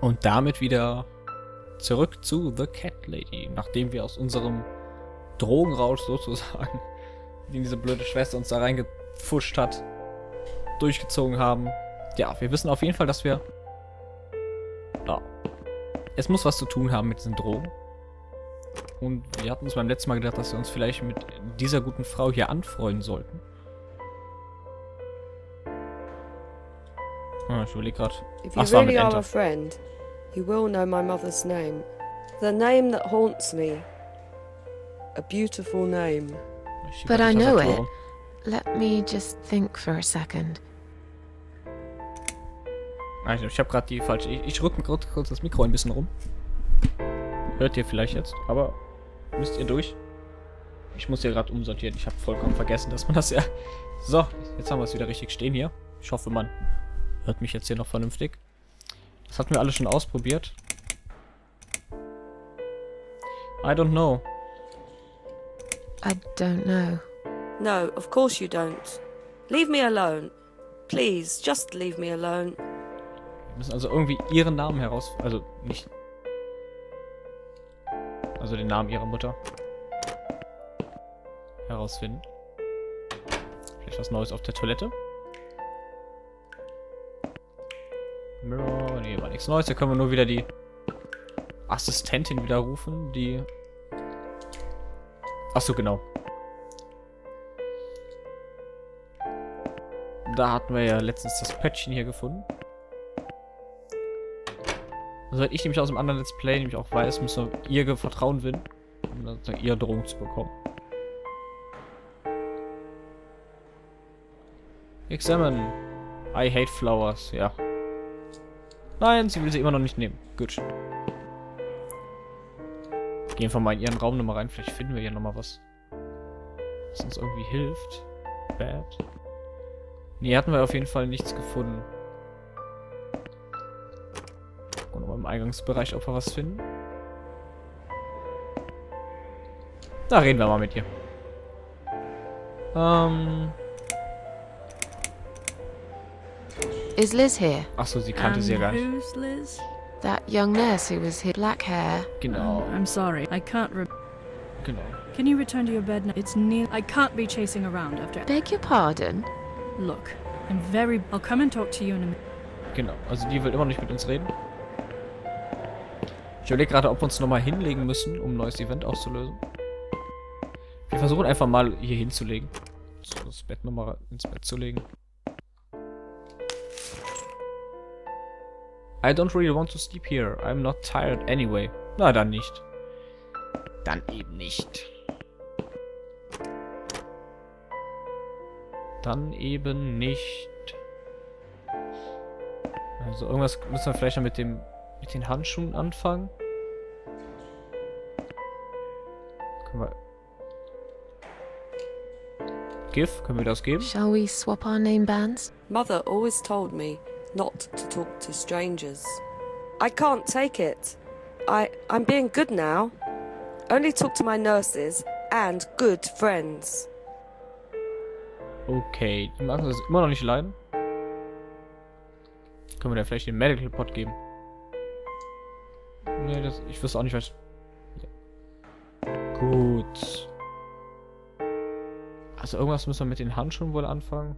Und damit wieder zurück zu The Cat Lady, nachdem wir aus unserem Drogenrausch sozusagen, den diese blöde Schwester uns da reingepfuscht hat, durchgezogen haben. Ja, wir wissen auf jeden Fall, dass wir... Ja, es muss was zu tun haben mit diesen Drogen. Und wir hatten uns beim letzten Mal gedacht, dass wir uns vielleicht mit dieser guten Frau hier anfreunden sollten. Ich überlege gerade. If you really are a friend, you will know my mother's name. The name that haunts me. A beautiful name. But I know it. Let me just think for a second. Ich habe gerade die falsche... Ich rücke kurz das Mikro ein bisschen rum. Hört ihr vielleicht jetzt, aber müsst ihr durch. Ich muss hier gerade umsortieren. Ich habe vollkommen vergessen, dass man das ja... So, jetzt haben wir es wieder richtig stehen hier. Ich hoffe, man hört mich jetzt hier noch vernünftig. Das hatten wir alle schon ausprobiert. I don't know. I don't know. No, of course you don't. Leave me alone. Please, just leave me alone. Wir müssen also irgendwie ihren Namen heraus... Also nicht... Also den Namen ihrer Mutter herausfinden. Vielleicht was Neues auf der Toilette. Mirror, nee, war nichts Neues. Da können wir nur wieder die Assistentin wieder rufen, die... Achso, genau. Da hatten wir ja letztens das Pöttchen hier gefunden. Soweit ich nämlich aus dem anderen Let's Play nämlich auch weiß, müssen wir ihr Vertrauen gewinnen, um dann ihr Drohung zu bekommen. Examine. I hate flowers. Ja. Nein, sie will sie immer noch nicht nehmen. Gut. Gehen wir mal in ihren Raum nochmal rein. Vielleicht finden wir hier nochmal was, was uns irgendwie hilft. Bad. Nee, hatten wir auf jeden Fall nichts gefunden. Und nochmal im Eingangsbereich, ob wir was finden. Da reden wir mal mit ihr. Is Liz here? Achso, sie kannte sie ja gar nicht. Who's Liz? That young nurse who was here, black hair. Genau. I'm sorry, I can't Genau. Can you return to your bed now? It's near. I can't be chasing around after. Beg your pardon? Look, I'll come and talk to you in a minute. Genau, also die will immer noch nicht mit uns reden. Ich überlege gerade, ob wir uns nochmal hinlegen müssen, um ein neues Event auszulösen. Wir versuchen einfach mal hier hinzulegen. So, das Bett nochmal ins Bett zu legen. I don't really want to sleep here. I'm not tired anyway. Na, dann nicht. Dann eben nicht. Dann eben nicht. Also irgendwas müssen wir vielleicht noch mit den Handschuhen anfangen. Können wir... GIF, können wir das geben? Shall we swap our name bands? Mother always told me not to talk to strangers. I can't take it. I'm being good now. Only talk to my nurses and good friends. Okay, die mag das immer noch nicht leiden. Können wir da vielleicht den Medical Pot geben? Nee, ich wüsste auch nicht, was... Ja. Gut. Also irgendwas müssen wir mit den Handschuhen wohl anfangen.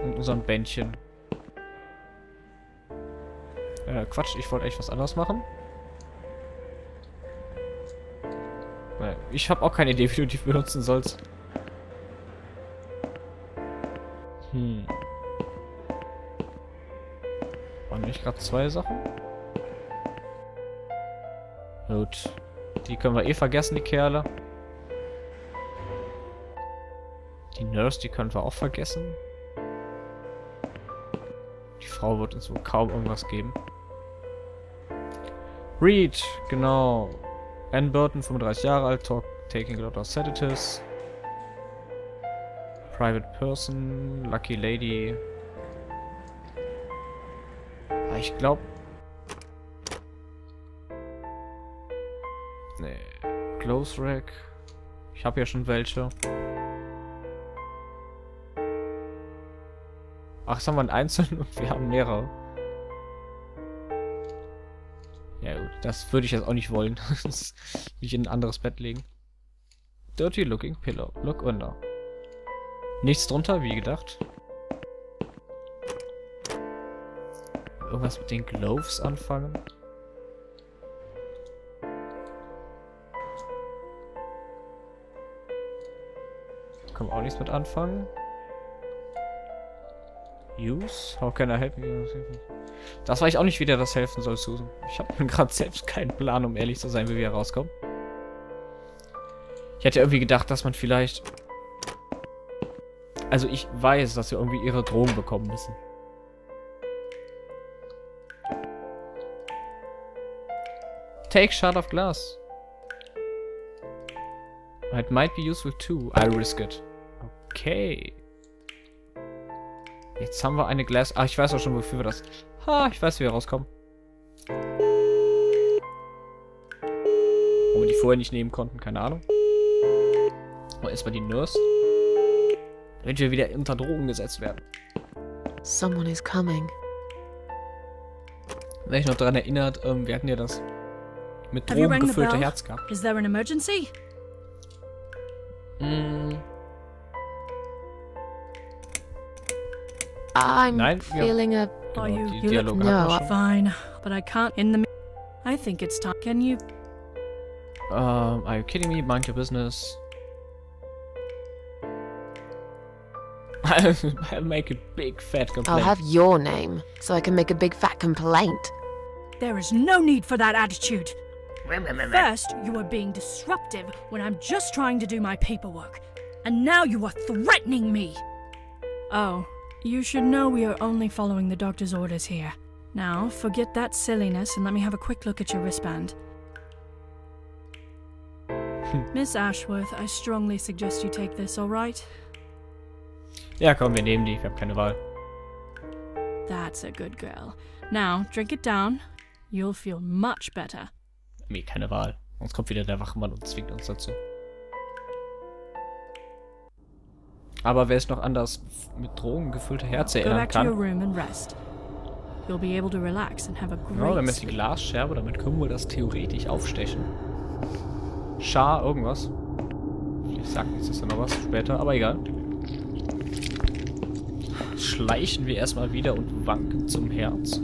Und unserem Bändchen. Quatsch, ich wollte echt was anderes machen. Ich habe auch keine Idee, wie du die benutzen sollst. Waren nicht gerade zwei Sachen? Gut. Die können wir eh vergessen, die Kerle. Die Nurse, die können wir auch vergessen. Die Frau wird uns wohl kaum irgendwas geben. Read, genau. Ann Burton, 35 Jahre alt, taking a lot of sedatives. Private person, lucky lady. Ich glaube... Nee. Close Rack. Ich habe ja schon welche. Ach, jetzt haben wir einen einzelnen und wir haben mehrere. Das würde ich jetzt auch nicht wollen. Mich in ein anderes Bett legen. Dirty looking pillow. Look under. Nichts drunter, wie gedacht. Irgendwas mit den Gloves anfangen. Kann man auch nichts mit anfangen. Use? How can I help you? Das weiß ich auch nicht, wie dir das helfen soll, Susan. Ich habe gerade selbst keinen Plan, um ehrlich zu sein, wie wir hier rauskommen. Ich hätte irgendwie gedacht, dass man vielleicht... Also ich weiß, dass wir irgendwie ihre Drogen bekommen müssen. Take shard of glass. It might be useful too. I'll risk it. Okay. Jetzt haben wir eine Glas... Ah, ich weiß auch schon, wofür wir das... Ha, ich weiß, wie wir rauskommen. Warum wir die vorher nicht nehmen konnten, keine Ahnung. Oh, erstmal die Nurse. Damit wir wieder unter Drogen gesetzt werden. Someone is coming. Wenn ich noch daran erinnert, wir hatten ja das mit Have you Drogen rang the gefüllte bell? Herz gehabt. Is there an emergency? I'm Nein, ja. feeling a... Genau, Are you- die you look- Dialoge No, hatten wir schon. Fine, but I can't in the... I think it's time. Can you... Are you kidding me? Mind your business. I'll make a big fat I'll complaint. have your name, so I can make a big fat complaint. There is no need for that attitude. First, you are being disruptive when I'm just trying to do my paperwork. And now you are threatening me. Oh, you should know we are only following the doctor's orders here. Now, forget that silliness and let me have a quick look at your wristband. Miss Ashworth, I strongly suggest you take this, all right? Ja, komm, wir nehmen die. Ich habe keine Wahl. That's a good girl. Now, drink it down. You'll feel much better. Nee, keine Wahl. Sonst kommt wieder der Wachmann und zwingt uns dazu. Aber wer es noch an das mit Drogen gefüllte Herz Go erinnern back to your kann... room and rest. You'll be able to relax and have a Genau, great damit die sleep. Glasscherbe, damit können wir das theoretisch aufstechen. Schar, irgendwas. Vielleicht sagt uns das ja noch was später, aber egal. Schleichen wir erstmal wieder und wanken zum Herz.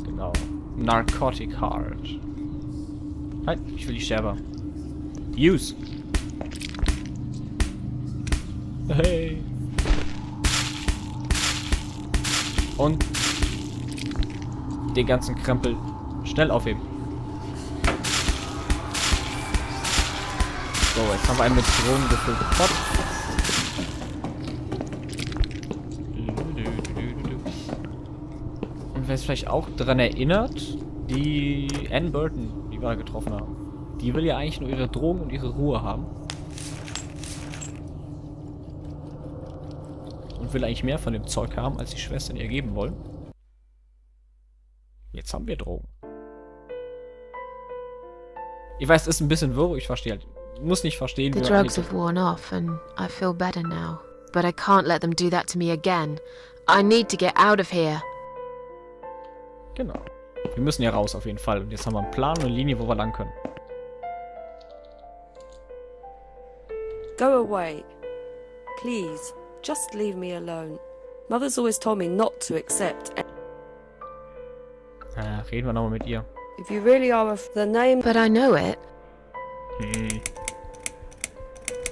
Genau. Narcotic Heart. Nein, ich will die Scherbe. Use. Hey. Und den ganzen Krempel schnell aufheben. So, jetzt haben wir einen mit Drogen gefüllten Pot. Und wer es vielleicht auch daran erinnert, die Anne Burton, die wir getroffen haben, die will ja eigentlich nur ihre Drogen und ihre Ruhe haben. Und will eigentlich mehr von dem Zeug haben, als die Schwestern ihr geben wollen. Jetzt haben wir Drogen. Ich weiß, es ist ein bisschen wirr, ich verstehe halt. Muss nicht verstehen, The wie man drugs have worn off and I feel better now. But I can't let them do that to me again. I need to get out of here. Genau. Wir müssen ja raus auf jeden Fall. Und jetzt haben wir einen Plan und eine Linie, wo wir lang können. Go away. Please, just leave me alone. Mother's always told me not to accept. Reden wir nochmal mit ihr. If you really are the name. But I know it.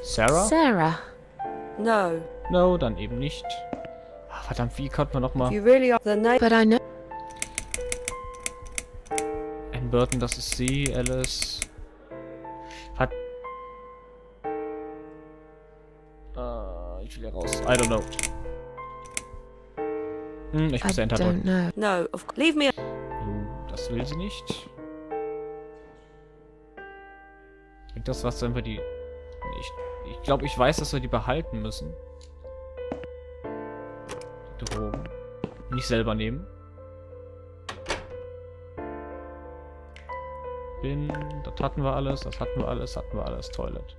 Sarah? Sarah. No. No, dann eben nicht. Ach, verdammt, wie konnte man If nochmal... you really are the name. But I know. Anne Burton, das ist sie, Alice. Hat... ich will hier raus. I don't know. Ich I muss Enter don't drücken. know. No, leave me. Das will sie nicht. Bringt das was, wenn wir die... Ich glaube, ich weiß, dass wir die behalten müssen. Die Drogen. Nicht selber nehmen. Das hatten wir alles, das hatten wir alles, Toilet.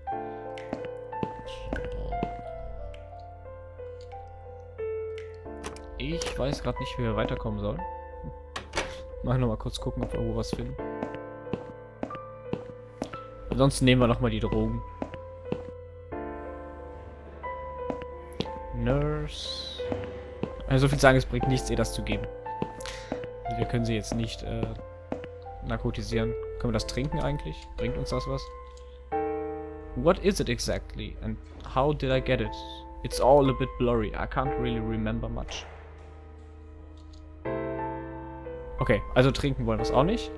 Ich weiß gerade nicht, wie wir weiterkommen sollen. Mal noch mal kurz gucken, ob wir irgendwo was finden. Ansonsten nehmen wir noch mal die Drogen. Nurse. Also so viel sagen, es bringt nichts, ihr das zu geben. Also wir können sie jetzt nicht narkotisieren. Können wir das trinken eigentlich? Bringt uns das was? What is it exactly? And how did I get it? It's all a bit blurry. I can't really remember much. Okay, also trinken wollen wir es auch nicht.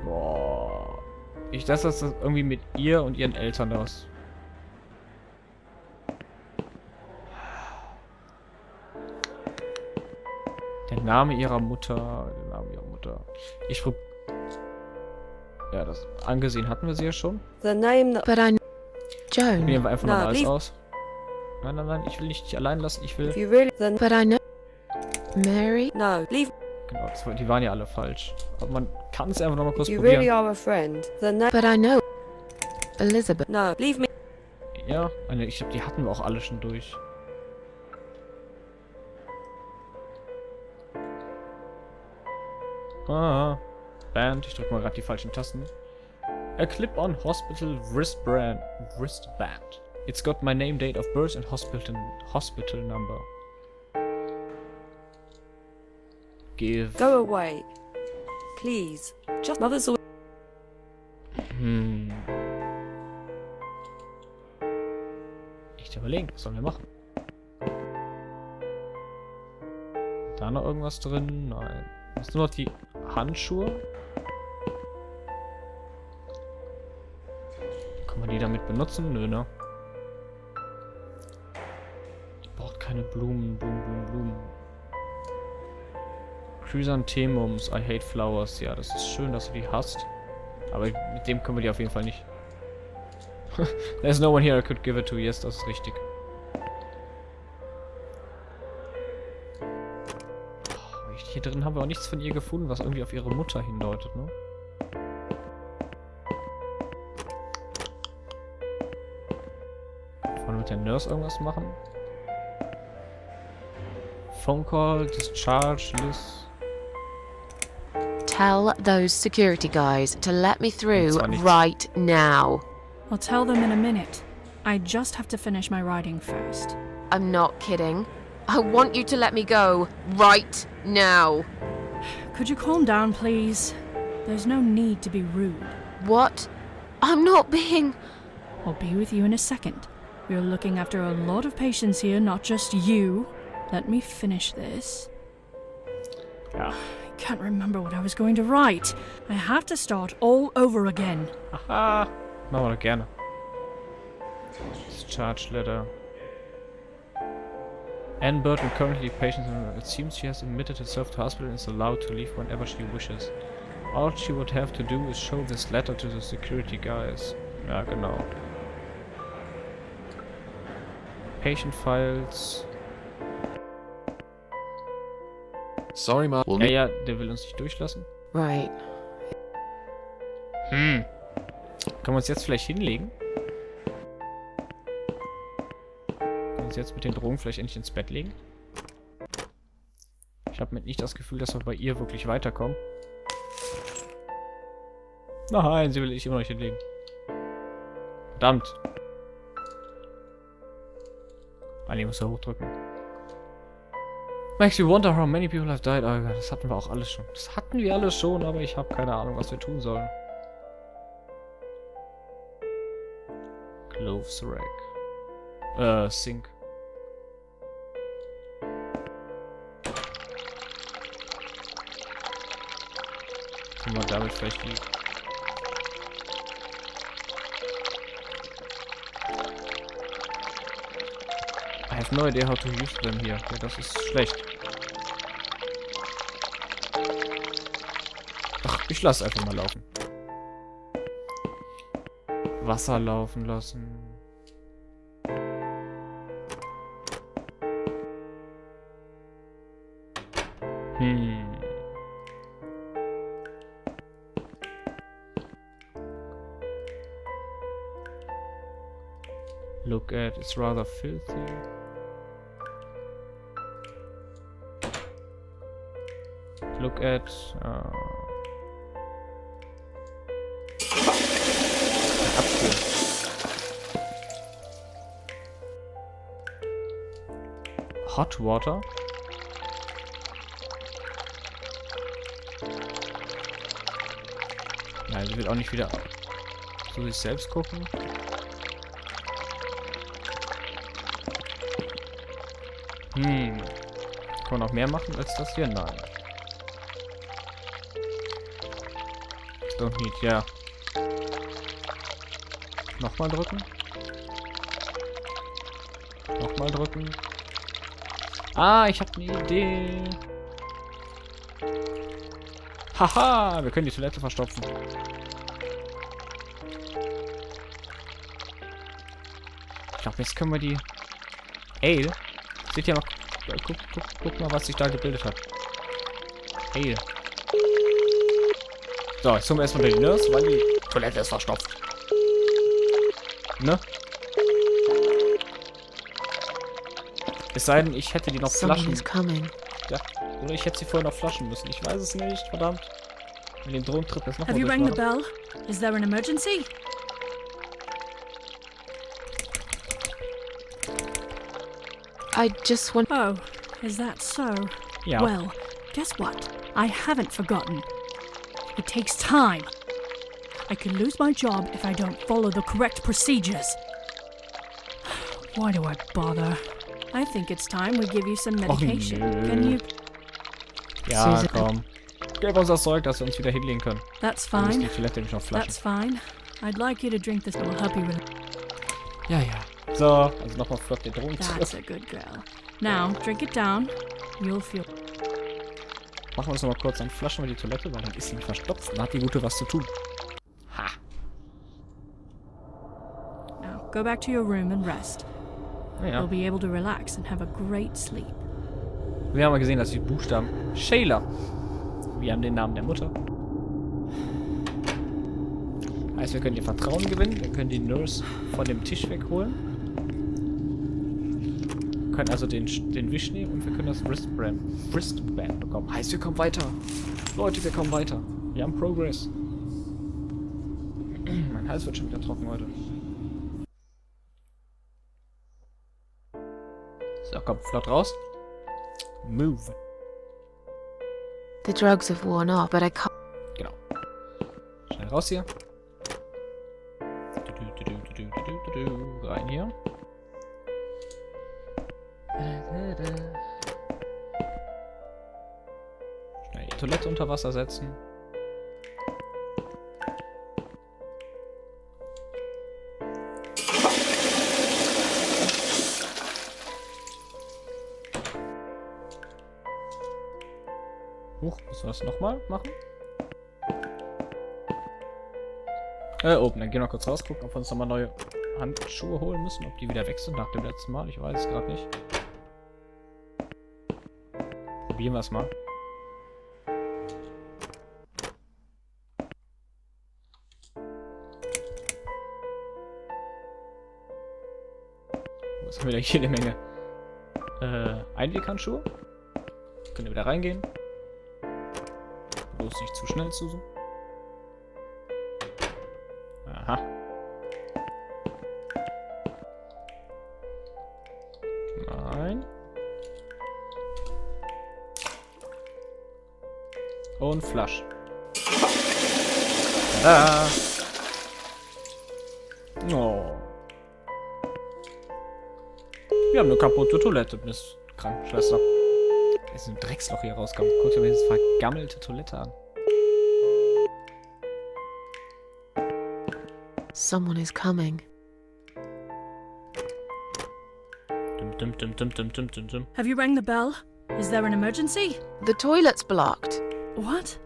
Boah. Ich lasse das irgendwie mit ihr und ihren Eltern aus. Der Name ihrer Mutter. Der Name ihrer Mutter. Ich prob. Ja, das angesehen hatten wir sie ja schon. The name that. But I... Joan. Nehmen wir einfach No, nochmal alles leave- aus. Nein, nein, nein, ich will dich allein lassen. Ich will. If you really. Then. But I know... Mary? No, leave. Genau, die waren ja alle falsch. Aber man kann es einfach nochmal kurz You probieren. really are a friend. The name. But I know... Elizabeth. No, leave me. Ja, ich glaube, die hatten wir auch alle schon durch. Ah, Band. Ich drück mal gerade die falschen Tasten. A clip-on hospital wristband. It's got my name, date of birth and hospital number. Give. Go away. Please. Just mother's all. Nicht überlegen, was sollen wir machen? Da noch irgendwas drin? Nein. Hast du noch die Handschuhe? Kann man die damit benutzen? Nö, ne? Die braucht keine Blumen. Chrysanthemums, I hate flowers. Ja, das ist schön, dass du die hast. Aber mit dem können wir die auf jeden Fall nicht. There's no one here I could give it to. Yes, das ist richtig. Hier drin haben wir auch nichts von ihr gefunden, was irgendwie auf ihre Mutter hindeutet, ne? Wollen wir mit der Nurse irgendwas machen? Phone call, discharge, list. Tell those security guys to let me through Zwar nicht. right now. I'll tell them in a minute. I just have to finish my writing first. I'm not kidding. I want you to let me go right now. Could you calm down, please? There's no need to be rude. What? I'm not being... I'll be with you in a second. We're looking after a lot of patients here, not just you. Let me finish this. Ja. I can't remember what I was going to write. I have to start all over again. Aha. Machen wir doch gerne. Discharge letter. Anne Burton currently patient. It seems she has admitted herself to hospital and is allowed to leave whenever she wishes. All she would have to do is show this letter to the security guys. Ja, genau. Patient files. Sorry, Ma. We'll Ja, der will uns nicht durchlassen. Right. Können wir uns jetzt vielleicht hinlegen? Können wir uns jetzt mit den Drogen vielleicht endlich ins Bett legen? Ich habe nicht das Gefühl, dass wir bei ihr wirklich weiterkommen. Nein, sie will ich immer noch nicht hinlegen. Verdammt. Ich muss da hochdrücken. Makes you wonder how many people have died. Oh Gott, das hatten wir auch alles schon. Das hatten wir alles schon, aber ich habe keine Ahnung, was wir tun sollen. Clothes rack. Sink. Können wir damit vielleicht die... I have no idea how to use them hier. Ja, das ist schlecht. Ach, ich lasse einfach mal laufen. Wasser laufen lassen. Look at, it's rather filthy. Look at... Abspülen. Hot Water. Ja, sie wird auch nicht wieder so sich selbst gucken. Kann man noch mehr machen als das hier? Nein. Don't need, ja. Nochmal drücken. Nochmal drücken. Ah, ich habe eine Idee. Haha, wir können die Toilette verstopfen. Ich glaube, jetzt können wir die... Ale? Seht ihr mal... Guck mal, was sich da gebildet hat. Ale. So, jetzt tun wir erstmal die Nurse, weil die Toilette ist verstopft. Ne? Es sei denn, ich hätte die noch Flaschen. Ja, oder ich hätte sie vorher noch flaschen müssen. Ich weiß es nicht, verdammt. Mit dem Drohnentrip ist noch Have you rang the bell? Is there an emergency? I just want... Oh, is that so? Ja. Well, guess what? I haven't forgotten. It takes time. I could lose my job if I don't follow the correct procedures. Why do I bother? I think it's time we give you some medication. nö. Can you... Ja, Susan. komm. Gib uns das Zeug, dass wir uns wieder hinlegen können. That's Wir müssen fine. die Toilette nämlich noch flaschen. That's fine. I'd like you to drink this. It will help you with... Ja, ja. So, also nochmal flott den Drohnentrip. That's a good girl. Now, drink it down. You'll feel... Machen wir uns nochmal kurz, dann flaschen wir die Toilette, weil dann ist sie nicht verstopft. Dann hat die Gute was zu tun. Ha. Now, go back to your room and rest. Naja. You'll be able to relax and have a great sleep. Wir haben mal gesehen, dass die Buchstaben Shayla. Wir haben den Namen der Mutter. Heißt, wir können ihr Vertrauen gewinnen. Wir können die Nurse von dem Tisch wegholen. Wir können also den Wisch nehmen und wir können das Wristband bekommen. Heißt, wir kommen weiter. Leute, wir kommen weiter. Wir haben Progress. Mein Hals wird schon wieder trocken heute. So, komm, flott raus. Move. The drugs have worn off, but I can't... Genau. Schnell raus hier. Rein hier. Schnell die Toilette unter Wasser setzen. Huch, müssen wir das nochmal machen? Oben, dann gehen wir kurz raus, gucken, ob wir uns nochmal neue Handschuhe holen müssen, ob die wieder weg sind nach dem letzten Mal. Ich weiß es gerade nicht. Probieren wir es mal. Was haben wir da hier eine Menge? Einweghandschuhe. Können wir wieder reingehen. Bloß nicht zu schnell zu. Aha. Nein. Und Flasch. Da. Oh. Wir haben eine kaputte Toilette, Miss Krankenschwester. Da ist ein Drecksloch hier rauskommt. Guck dir mal diese vergammelte Toilette an. Someone is coming. Dum, dum, dum, dum, dum, dum, dum. Have you rang the bell? Is there an emergency? The toilet's blocked. What?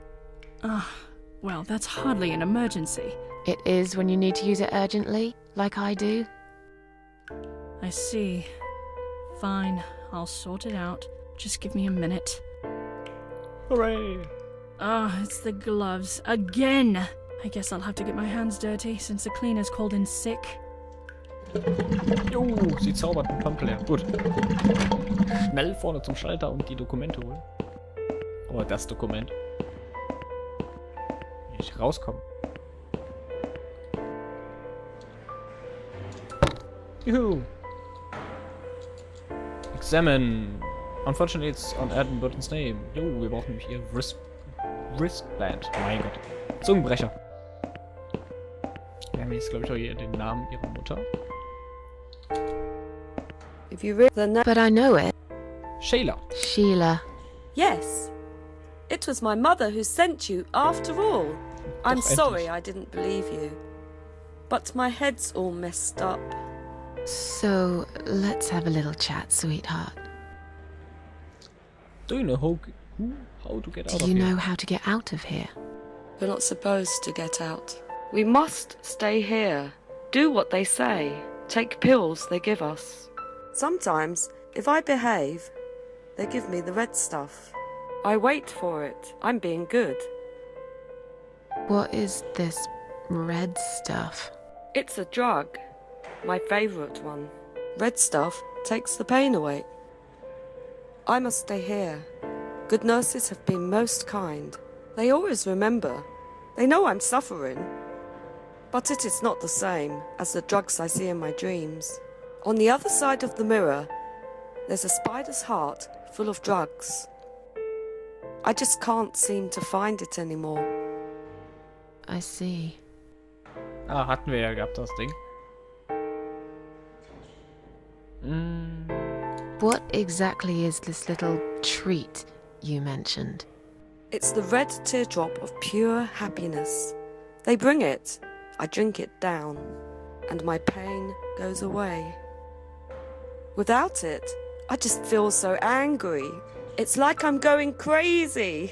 Well, that's hardly an emergency. It is when you need to use it urgently, like I do. I see. Fine, I'll sort it out. Just give me a minute. Hooray! It's the gloves. Again! I guess I'll have to get my hands dirty since the cleaner's called in sick. Jo, sie zaubert einen Pampe leer. Gut. Schnell vorne zum Schalter und die Dokumente holen. Oh, das Dokument. Hier nicht rauskommen. Juhu. Examine. Unfortunately, it's on Adam Burton's name. Jo, wir brauchen nämlich ihr Wristband. Mein Gott. Zungenbrecher. Wir haben jetzt, glaube ich, auch hier den Namen ihrer Mutter. If you read the But I know it. Shayla. Sheila. Yes. It was my mother who sent you after all. I'm Doch, sorry endlich. I didn't believe you. But my head's all messed up. So, let's have a little chat, sweetheart. Do you know how to get out Do of you here? know how to get out of here? We're not supposed to get out. We must stay here. Do what they say. Take pills they give us. Sometimes, if I behave, they give me the red stuff. I wait for it. I'm being good. What is this red stuff? It's a drug. My favourite one. Red stuff takes the pain away. I must stay here. Good nurses have been most kind. They always remember. They know I'm suffering. But it is not the same as the drugs I see in my dreams. On the other side of the mirror, there's a spider's heart full of drugs. I just can't seem to find it anymore. I see. Ah, hatten wir ja gehabt, das Ding. What exactly is this little treat you mentioned? It's the red teardrop of pure happiness. They bring it, I drink it down, and my pain goes away. Without it, I just feel so angry. It's like I'm going crazy.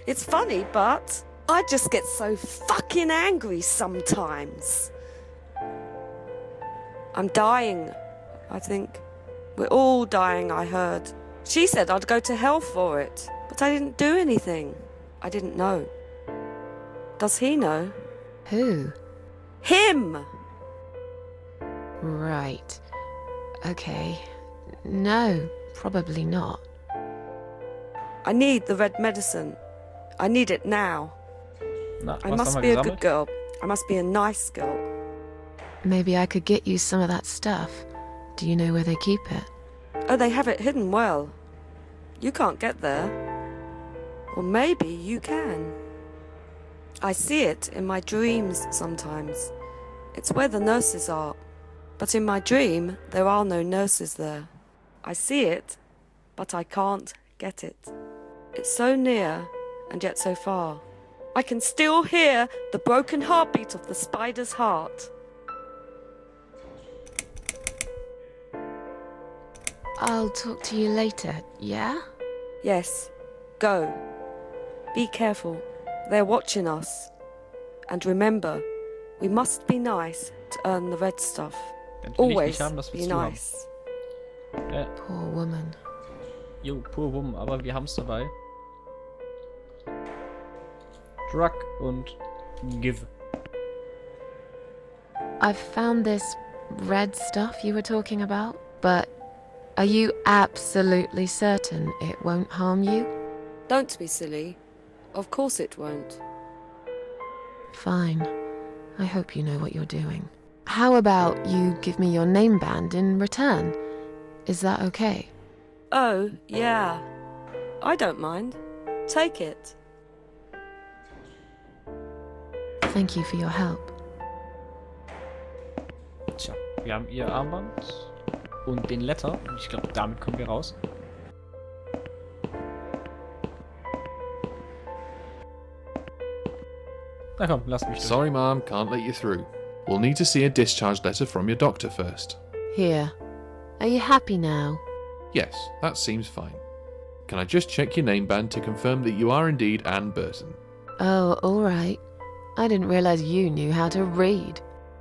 It's funny, but I just get so fucking angry sometimes. I'm dying, I think. We're all dying, I heard. She said I'd go to hell for it, but I didn't do anything. I didn't know. Does he know? Who? Him! Right. Okay. No, probably not. I need the red medicine. I need it now. Na, I was must haben be wir a gesammelt? good girl. I must be a nice girl. Maybe I could get you some of that stuff. Do you know where they keep it? Oh, they have it hidden well. You can't get there. Or maybe you can. I see it in my dreams sometimes. It's where the nurses are. But in my dream, there are no nurses there. I see it, but I can't get it. It's so near, and yet so far. I can still hear the broken heartbeat of the spider's heart. I'll talk to you later, yeah? Yes, go. Be careful. They're watching us. And remember, we must be nice to earn the red stuff. Dann will ich Always nicht haben, dass wir be zu haben. nice. Poor woman. Jo, pur Wumm, aber wir haben es dabei. Drug und Give. I've found this red stuff you were talking about, but are you absolutely certain it won't harm you? Don't be silly. Of course it won't. Fine. I hope you know what you're doing. How about you give me your name band in return? Is that okay? Oh, yeah. I don't mind. Take it. Thank you for your help. Tja, wir haben ihr Armband und den Letter. Und ich glaube, damit kommen wir raus. Na komm, lass mich durch. Sorry, Mom, can't let you through. We'll need to see a discharge letter from your doctor first. Here. Are you happy now? Yes, that seems fine. Can I just check your name band to confirm that you are indeed Anne Burton? Oh, all right. I didn't realize you knew how to read.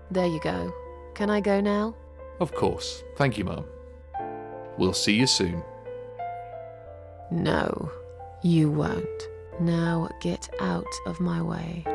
There you go. Can I go now? Of course. Thank you, Mom. We'll see you soon. No, you won't. Now get out of my way.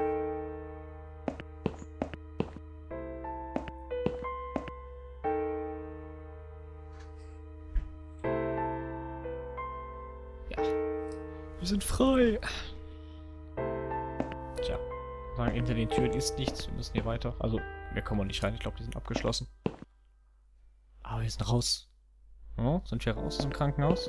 Sagen, hinter den Türen ist nichts. Wir müssen hier weiter. Also, wir kommen auch nicht rein. Ich glaube, die sind abgeschlossen. Aber wir sind raus. Oh, sind wir raus aus dem Krankenhaus?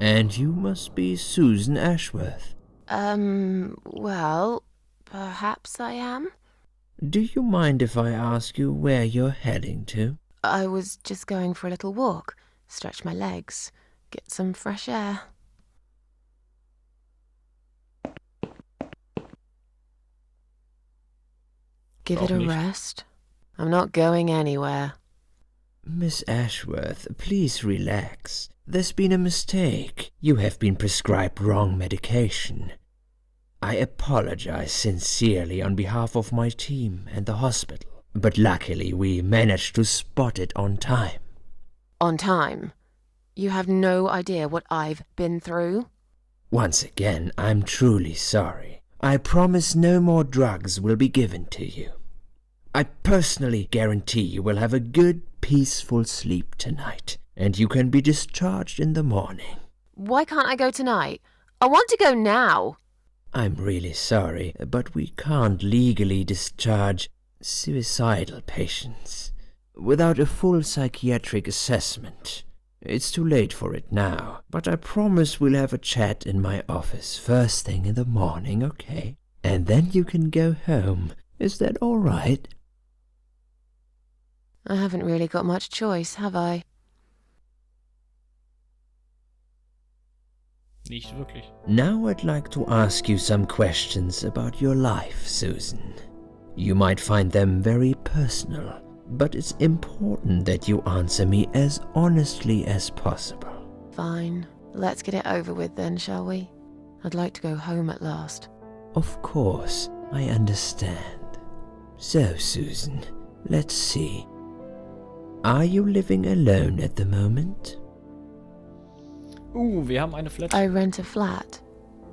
And you must be Susan Ashworth. Well, perhaps I am. Do you mind if I ask you where you're heading to? I was just going for a little walk, stretch my legs, get some fresh air. Give it a rest. I'm not going anywhere. Miss Ashworth, please relax. There's been a mistake. You have been prescribed wrong medication. I apologize sincerely on behalf of my team and the hospital, but luckily we managed to spot it on time. On time? You have no idea what I've been through? Once again, I'm truly sorry. I promise no more drugs will be given to you. I personally guarantee you will have a good, peaceful sleep tonight, and you can be discharged in the morning. Why can't I go tonight? I want to go now. I'm really sorry, but we can't legally discharge suicidal patients without a full psychiatric assessment. It's too late for it now, but I promise we'll have a chat in my office first thing in the morning, okay? And then you can go home. Is that all right? I haven't really got much choice, have I? Nicht wirklich. Now I'd like to ask you some questions about your life, Susan. You might find them very personal, but it's important that you answer me as honestly as possible. Fine. Let's get it over with then, shall we? I'd like to go home at last. Of course, I understand. So, Susan, let's see. Are you living alone at the moment? Wir haben eine Flat. I rent a flat.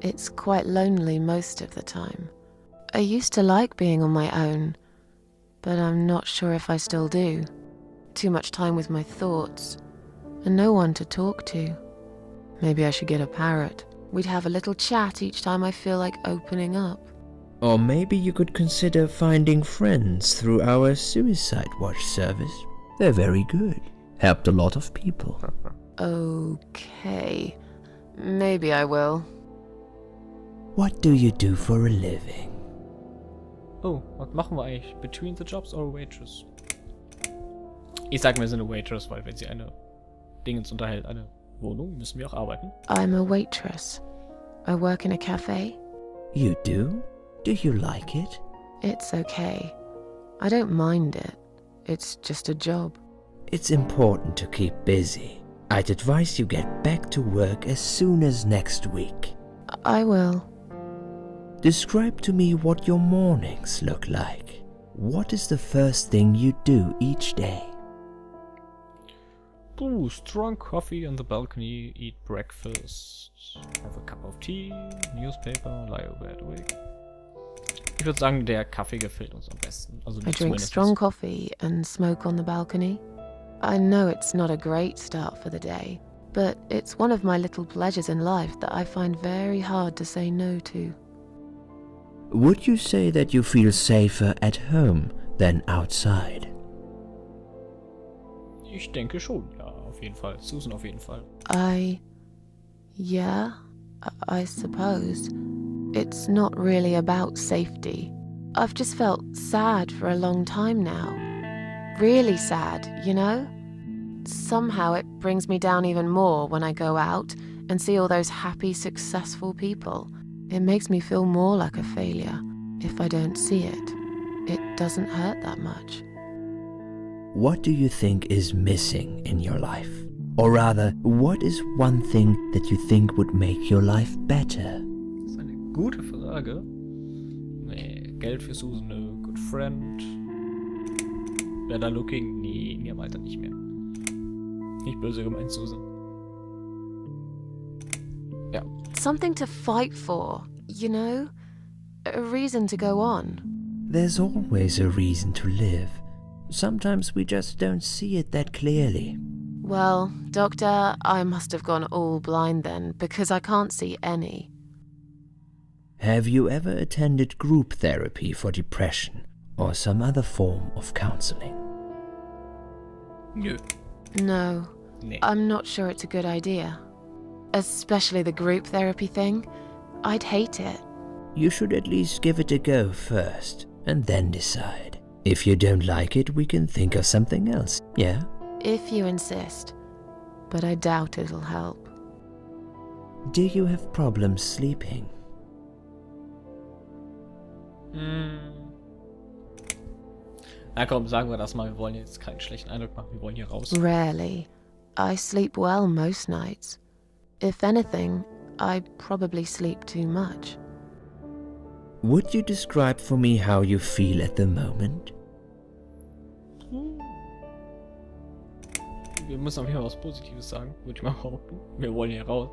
It's quite lonely most of the time. I used to like being on my own, but I'm not sure if I still do. Too much time with my thoughts, and no one to talk to. Maybe I should get a parrot. We'd have a little chat each time I feel like opening up. Or maybe you could consider finding friends through our Suicide Watch service. They're very good. Helped a lot of people. Okay. Maybe I will. What do you do for a living? Oh, was machen wir eigentlich? Between the jobs or a waitress? Ich sag mir, wir sind eine Waitress, weil wenn sie eine Dingens unterhält, eine Wohnung, müssen wir auch arbeiten. I'm a waitress. I work in a cafe. You do? Do you like it? It's okay. I don't mind it. It's just a job. It's important to keep busy. I'd advise you get back to work as soon as next week. I will. Describe to me what your mornings look like. What is the first thing you do each day? Strong coffee on the balcony, eat breakfast, have a cup of tea, newspaper, lie bed awake. Ich würde sagen, der Kaffee gefällt uns am besten. Also I drink strong coffee and smoke on the balcony. I know it's not a great start for the day, but it's one of my little pleasures in life that I find very hard to say no to. Would you say that you feel safer at home than outside? Ich denke schon, ja, auf jeden Fall. Susan auf jeden Fall. Yeah, I suppose. It's not really about safety. I've just felt sad for a long time now. Really sad, you know? Somehow it brings me down even more when I go out and see all those happy, successful people. It makes me feel more like a failure. If I don't see it, it doesn't hurt that much. What do you think is missing in your life? Or rather, what is one thing that you think would make your life better? Das ist eine gute Frage. Nee, Geld für Susan, ne, good friend. Better looking? Nee, in ihrem Alter nicht mehr. Nicht böse gemeint, Susan. Ja. Something to fight for, you know? A reason to go on. There's always a reason to live. Sometimes we just don't see it that clearly. Well, Doctor, I must have gone all blind then, because I can't see any. Have you ever attended group therapy for depression or some other form of counseling? Nö. No, Nee. I'm not sure it's a good idea. Especially the group therapy thing. I'd hate it. You should at least give it a go first, and then decide. If you don't like it, we can think of something else, yeah? If you insist. But I doubt it'll help. Do you have problems sleeping? Na komm, sagen wir das mal. Wir wollen jetzt keinen schlechten Eindruck machen. Wir wollen hier raus. Rarely. I sleep well most nights. If anything, I probably sleep too much. Would you describe for me how you feel at the moment? Wir müssen auf jeden Fall was Positives sagen, würde ich mal behaupten. Wir wollen hier raus.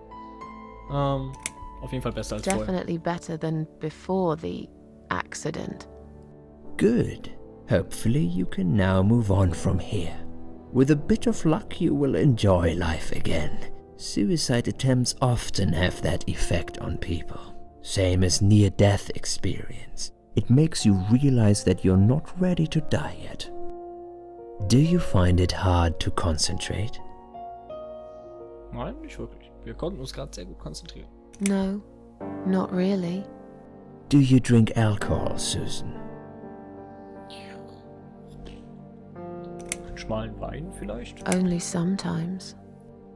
Auf jeden Fall besser als vorher. Definitely better than before the accident. Good. Hopefully you can now move on from here. With a bit of luck you will enjoy life again. Suicide attempts often have that effect on people. Same as near-death experience. It makes you realize that you're not ready to die yet. Do you find it hard to concentrate? Nein, nicht wirklich. Wir konnten uns gerade sehr gut konzentrieren. No, not really. Do you drink alcohol, Susan? Einen schmalen Wein vielleicht? Only sometimes.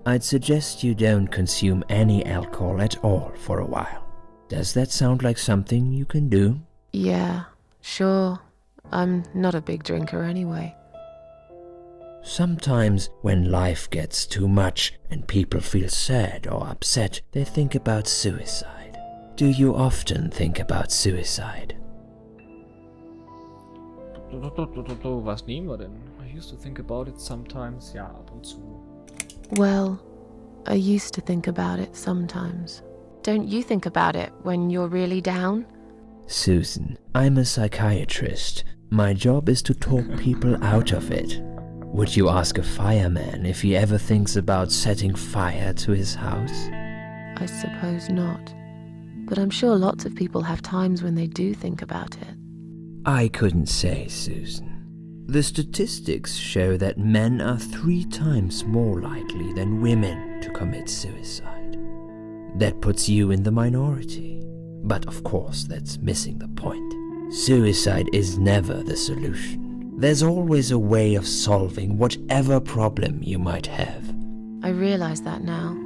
I'd suggest you don't consume any alcohol at all for a while. Does that sound like something you can do? Yeah, sure. I'm not a big drinker anyway. Sometimes when life gets too much and people feel sad or upset, they think about suicide. Do you often think about suicide? Was nehmen wir denn? I used to think about it sometimes. Ja, ab und zu. Well, I used to think about it sometimes. Don't you think about it when you're really down? Susan, I'm a psychiatrist. My job is to talk people out of it. Would you ask a fireman if he ever thinks about setting fire to his house? I suppose not. But I'm sure lots of people have times when they do think about it. I couldn't say, Susan. The statistics show that men are 3 times more likely than women to commit suicide. That puts you in the minority. But of course, that's missing the point. Suicide is never the solution. There's always a way of solving whatever problem you might have. I realize that now.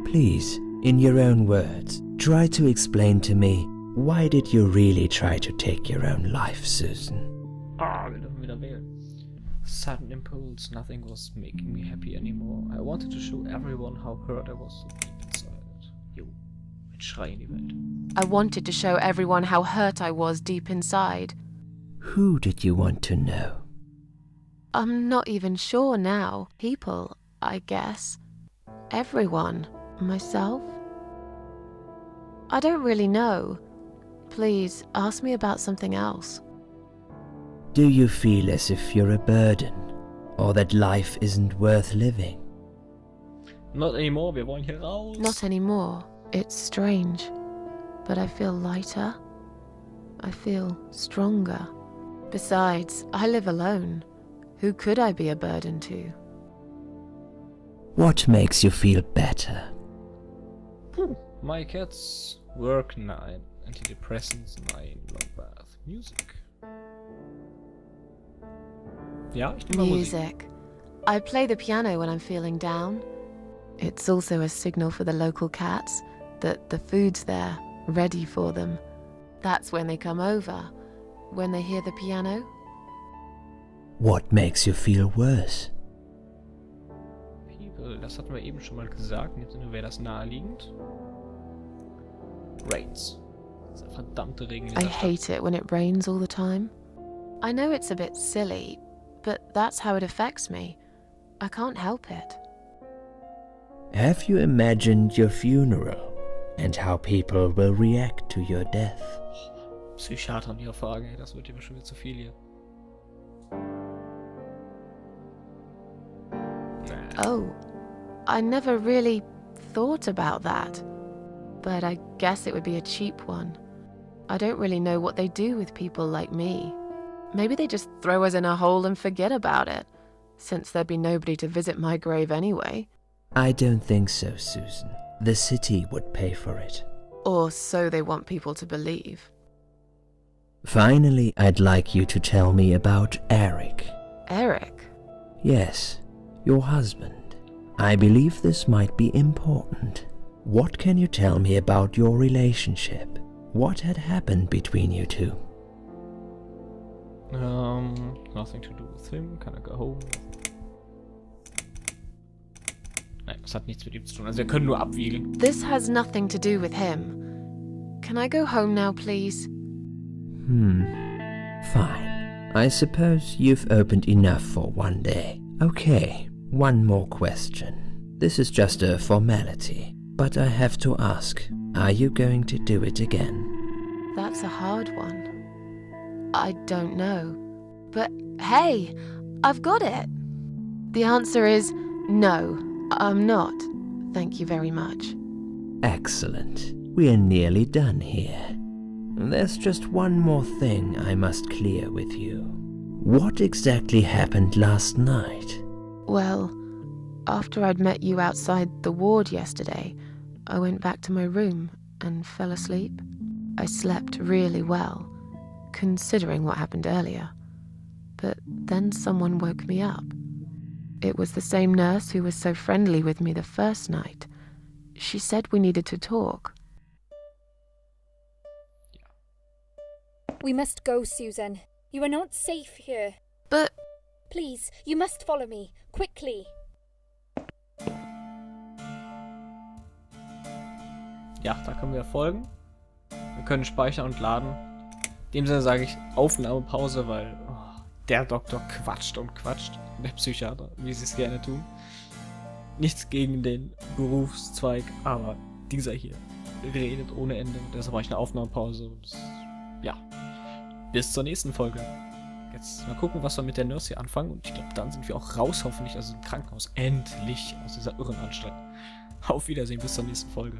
Please, in your own words, try to explain to me, why did you really try to take your own life, Susan? Wir dürfen wieder wählen. Sudden impulse, nothing was making me happy anymore. I wanted to show everyone how hurt I was so deep inside. Jo, ein Schrei in die Welt. I wanted to show everyone how hurt I was deep inside. Who did you want to know? I'm not even sure now. People, I guess. Everyone. Myself. I don't really know. Please, ask me about something else. Do you feel as if you're a burden, or that life isn't worth living? Not anymore, wir wollen hier raus. Not anymore. It's strange. But I feel lighter. I feel stronger. Besides, I live alone. Who could I be a burden to? What makes you feel better? My cats, work 9, antidepressants 9, long bath, music. Ja, ich nehme mal Musik. Music. I play the piano when I'm feeling down. It's also a signal for the local cats that the food's there, ready for them. That's when they come over, when they hear the piano. What makes you feel worse? People, das hatten wir eben schon mal gesagt. In dem Sinne wäre das naheliegend. Rains. Dieser verdammte Regen in I dieser Stadt. hate it when it rains all the time. I know it's a bit silly, but that's how it affects me. I can't help it. Have you imagined your funeral and how people will react to your death? Psychiater an ihrer Frage, das wird hier schon wieder zu viel hier. Oh, I never really thought about that. But I guess it would be a cheap one. I don't really know what they do with people like me. Maybe they just throw us in a hole and forget about it, since there'd be nobody to visit my grave anyway. I don't think so, Susan. The city would pay for it. Or so they want people to believe. Finally, I'd like you to tell me about Eric. Eric? Yes, your husband. I believe this might be important. What can you tell me about your relationship? What had happened between you two? Nothing to do with him. Can I go home? Nein, das hat nichts mit ihm zu tun. Also wir können nur abwiegen. This has nothing to do with him. Can I go home now, please? Fine. I suppose you've opened enough for one day. Okay, one more question. This is just a formality, but I have to ask, are you going to do it again? That's a hard one. I don't know. But hey, I've got it. The answer is no, I'm not. Thank you very much. Excellent. We're nearly done here. There's just one more thing I must clear with you. What exactly happened last night? Well, after I'd met you outside the ward yesterday, I went back to my room and fell asleep. I slept really well, considering what happened earlier. But then someone woke me up. It was the same nurse who was so friendly with me the first night. She said we needed to talk. We must go, Susan. You are not safe here. But Please, you must follow me. Quickly. Ja, da können wir folgen. Wir können speichern und laden. In dem Sinne sage ich Aufnahmepause, weil der Doktor quatscht und quatscht. Der Psychiater, wie sie es gerne tun. Nichts gegen den Berufszweig, aber dieser hier redet ohne Ende. Deshalb mache ich eine Aufnahmepause. Und ja, bis zur nächsten Folge. Jetzt mal gucken, was wir mit der Nurse hier anfangen. Und ich glaube, dann sind wir auch raus, hoffentlich aus dem Krankenhaus. Endlich aus dieser Irrenanstalt. Auf Wiedersehen, bis zur nächsten Folge.